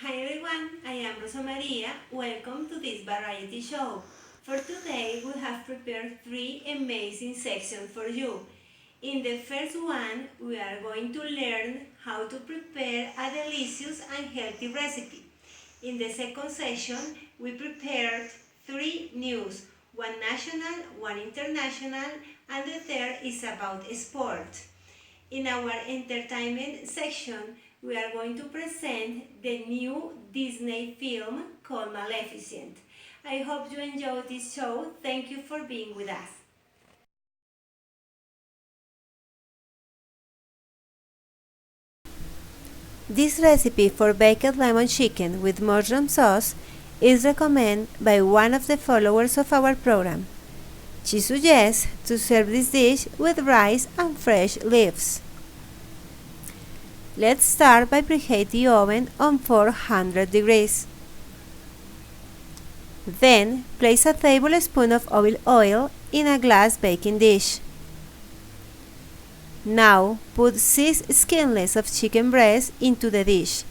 Hi everyone, I am Rosa Maria. Welcome to this variety show. For today, we have prepared three amazing sections for you. In the first one, we are going to learn how to prepare a delicious and healthy recipe. In the second session, we prepared three news, one national, one international, and the third is about sport. In our entertainment section, we are going to present the new Disney film called Maleficent. I hope you enjoyed this show. Thank you for being with us. This recipe for baked lemon chicken with mushroom sauce is recommended by one of the followers of our program. She suggests to serve this dish with rice and fresh leaves. Let's start by preheat the oven on 400 degrees. Then place a tablespoon of olive oil in a glass baking dish. Now put 6 skinless of chicken breast into the dish.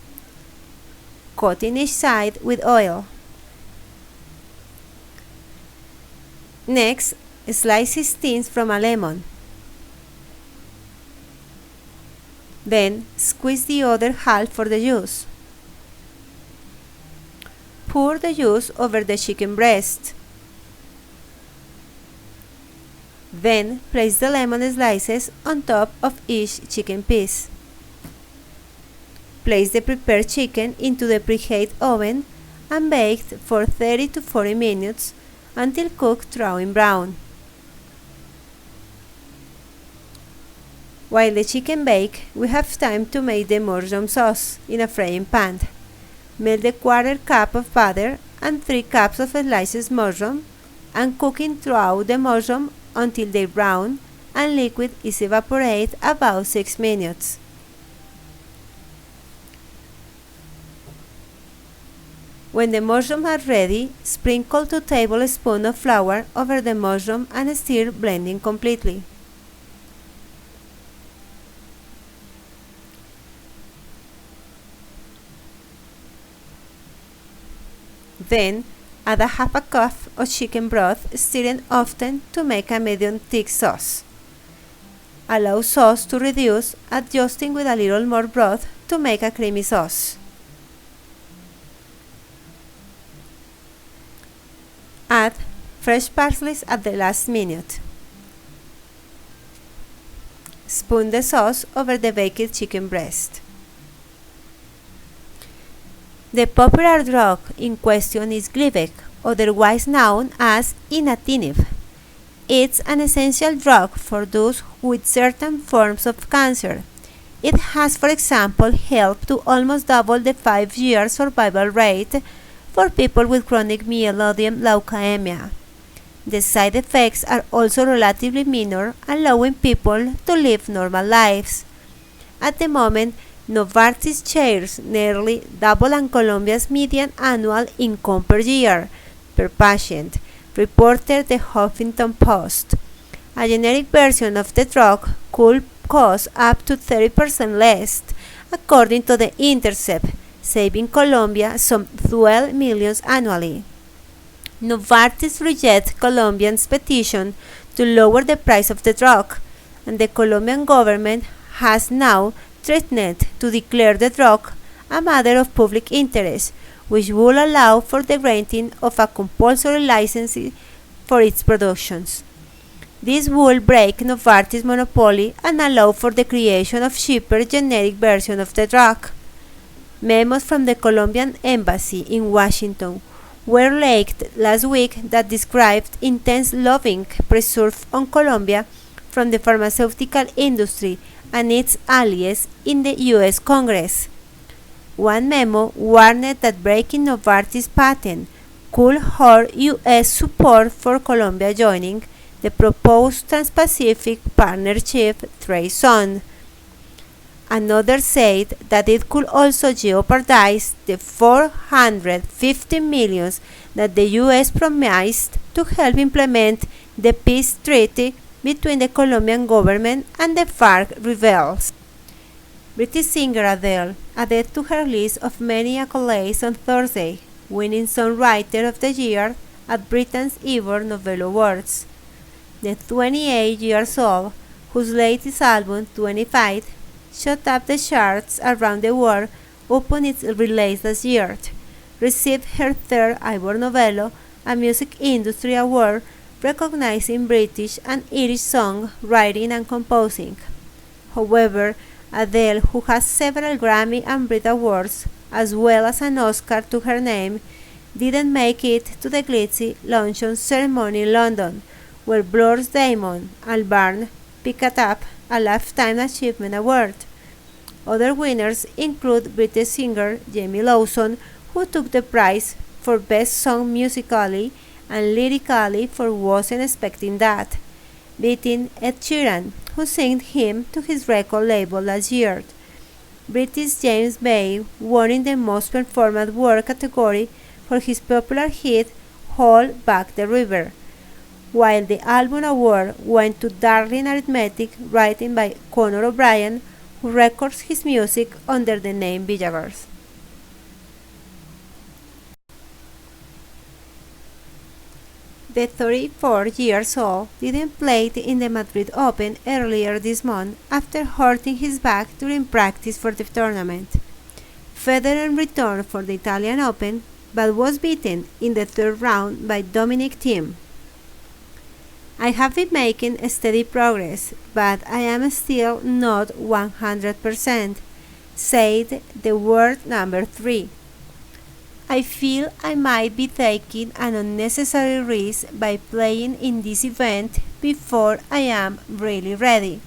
Cut in each side with oil. Next, slice 16 from a lemon. Then squeeze the other half for the juice. Pour the juice over the chicken breast. Then place the lemon slices on top of each chicken piece. Place the prepared chicken into the preheated oven and bake for 30 to 40 minutes until cooked through brown. While the chicken bakes, we have time to make the mushroom sauce in a frying pan. Melt a quarter cup of butter and 3 cups of sliced mushroom and cooking throughout the mushroom until they brown and liquid is evaporated about 6 minutes. When the mushrooms are ready, sprinkle 2 tablespoons of flour over the mushroom and stir blending completely. Then add a half a cup of chicken broth, stirring often to make a medium thick sauce. Allow sauce to reduce, adjusting with a little more broth to make a creamy sauce. Add fresh parsley at the last minute. Spoon the sauce over the baked chicken breast. The popular drug in question is Gleevec, otherwise known as Inatinib. It's an essential drug for those with certain forms of cancer. It has, for example, helped to almost double the 5-year survival rate for people with chronic myeloid leukemia. The side effects are also relatively minor, allowing people to live normal lives. At the moment, Novartis shares nearly double in Colombia's median annual income per year per patient, reported the Huffington Post. A generic version of the drug could cost up to 30% less, according to The Intercept, saving Colombia some 12 million annually. Novartis rejects Colombia's petition to lower the price of the drug, and the Colombian government has now threatened to declare the drug a matter of public interest, which will allow for the granting of a compulsory license for its productions. This will break Novartis' monopoly and allow for the creation of cheaper generic versions of the drug. Memos from the Colombian embassy in Washington were leaked last week that described intense lobbying pursued on Colombia from the pharmaceutical industry and its allies in the U.S. Congress. One memo warned that breaking Novartis' patent could hurt U.S. support for Colombia joining the proposed Trans-Pacific Partnership trade zone. Another said that it could also jeopardize the $450 million that the U.S. promised to help implement the peace treaty between the Colombian government and the FARC rebels. British singer Adele added to her list of many accolades on Thursday, winning Songwriter of the Year at Britain's Ivor Novello Awards. The 28 years old, whose latest album, 25, shot up the charts around the world upon its release last year, received her third Ivor Novello, a music industry award recognizing British and Irish song writing and composing. However, Adele, who has several Grammy and Brit Awards, as well as an Oscar to her name, didn't make it to the glitzy luncheon ceremony in London, where Blur's Damon Albarn picked up a Lifetime Achievement Award. Other winners include British singer Jamie Lawson, who took the prize for Best Song Musically and Lyrically for Wasn't Expecting That, beating Ed Sheeran, who signed him to his record label last year. British James Bay won in the Most Performed Work category for his popular hit Hold Back the River, while the album award went to Darling Arithmetic, written by Conor O'Brien, who records his music under the name Villagers. The 34-year-old didn't play in the Madrid Open earlier this month after hurting his back during practice for the tournament. Federer returned for the Italian Open, but was beaten in the third round by Dominic Thiem. I have been making steady progress, but I am still not 100%, said the world number 3. I feel I might be taking an unnecessary risk by playing in this event before I am really ready.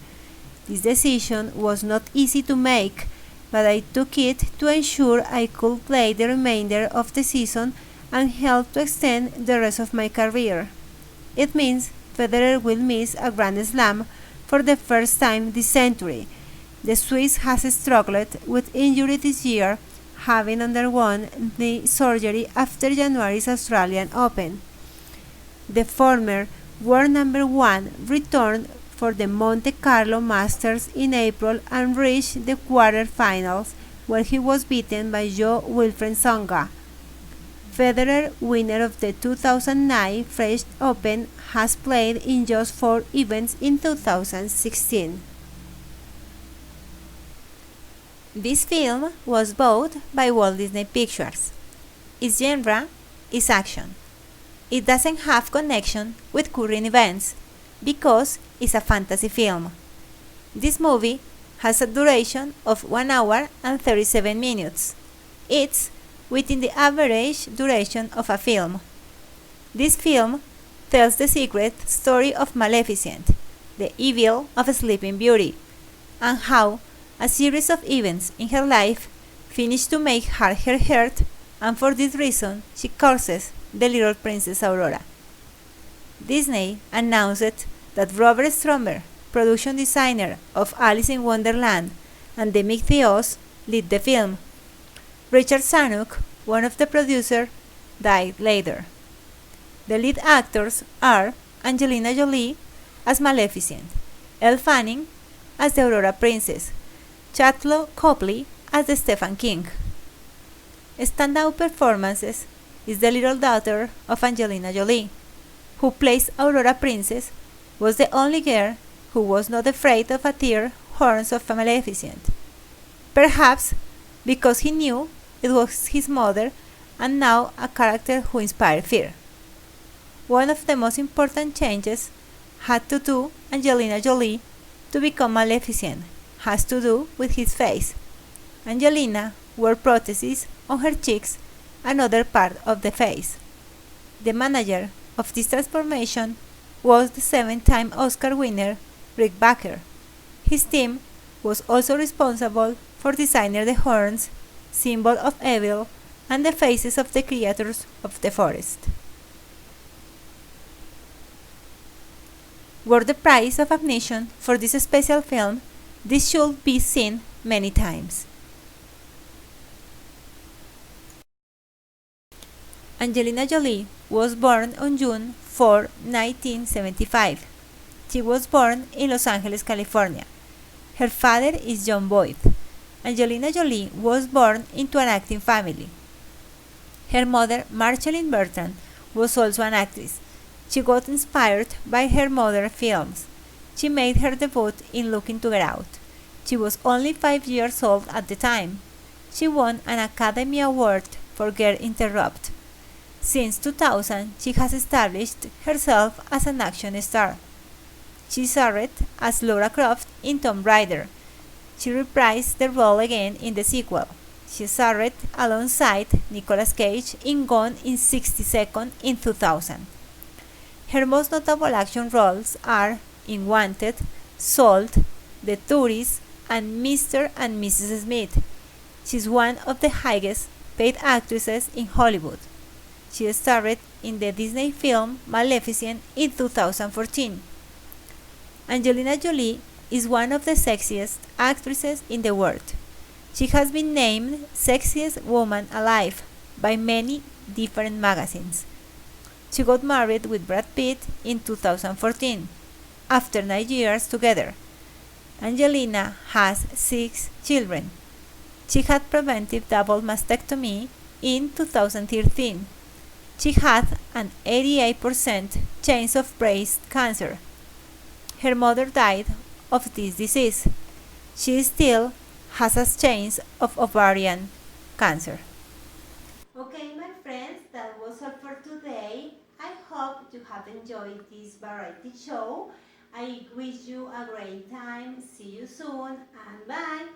This decision was not easy to make, but I took it to ensure I could play the remainder of the season and help to extend the rest of my career. It means Federer will miss a Grand Slam for the first time this century. The Swiss has struggled with injury this year, having undergone knee surgery after January's Australian Open. The former world number 1 returned for the Monte Carlo Masters in April and reached the quarter-finals, where he was beaten by Jo-Wilfried Tsonga. Federer, winner of the 2009 French Open, has played in just 4 events in 2016. This film was bought by Walt Disney Pictures. Its genre is action. It doesn't have connection with current events because it's a fantasy film. This movie has a duration of 1 hour and 37 minutes. It's within the average duration of a film. This film tells the secret story of Maleficent, the evil of Sleeping Beauty, and how a series of events in her life finish to make her hurt, and for this reason she curses the little princess Aurora. Disney announced that Robert Stromberg, production designer of Alice in Wonderland and The Mickey Mouse, lead the film. Richard Zanuck, one of the producers, died later. The lead actors are Angelina Jolie as Maleficent, Elle Fanning as the Aurora Princess, Chatlo Copley as the Stephen King. Standout performances is the little daughter of Angelina Jolie, who plays Aurora Princess, was the only girl who was not afraid of the tear horns of Maleficent. Perhaps because he knew it was his mother and now a character who inspired fear. One of the most important changes had to do Angelina Jolie to become Maleficent has to do with his face. Angelina wore prostheses on her cheeks and other part of the face. The manager of this transformation was the 7-time Oscar winner Rick Baker. His team was also responsible for designing the horns, symbol of evil, and the faces of the creatures of the forest. Worth the price of admission for this special film, this should be seen many times. Angelina Jolie was born on June 4, 1975. She was born in Los Angeles, California. Her father is John Boyd. Angelina Jolie was born into an acting family. Her mother, Marceline Bertrand, was also an actress. She got inspired by her mother's films. She made her debut in Looking to Get Out. She was only 5 years old at the time. She won an Academy Award for Girl Interrupt. Since 2000, she has established herself as an action star. She starred as Laura Croft in Tomb Raider. She reprised the role again in the sequel. She starred alongside Nicolas Cage in Gone in 60 Seconds in 2000. Her most notable action roles are in Wanted, Salt, The Tourist, and Mr. and Mrs. Smith. She's one of the highest paid actresses in Hollywood. She starred in the Disney film Maleficent in 2014. Angelina Jolie is one of the sexiest actresses in the world. She has been named Sexiest Woman Alive by many different magazines. She got married with Brad Pitt in 2014, after 9 years together. Angelina has 6 children. She had preventive double mastectomy in 2013. She had an 88% chance of breast cancer. Her mother died of this disease. She still has a chance of ovarian cancer. Okay, my friends, that was all for today. I hope you have enjoyed this variety show. I wish you a great time. See you soon and bye.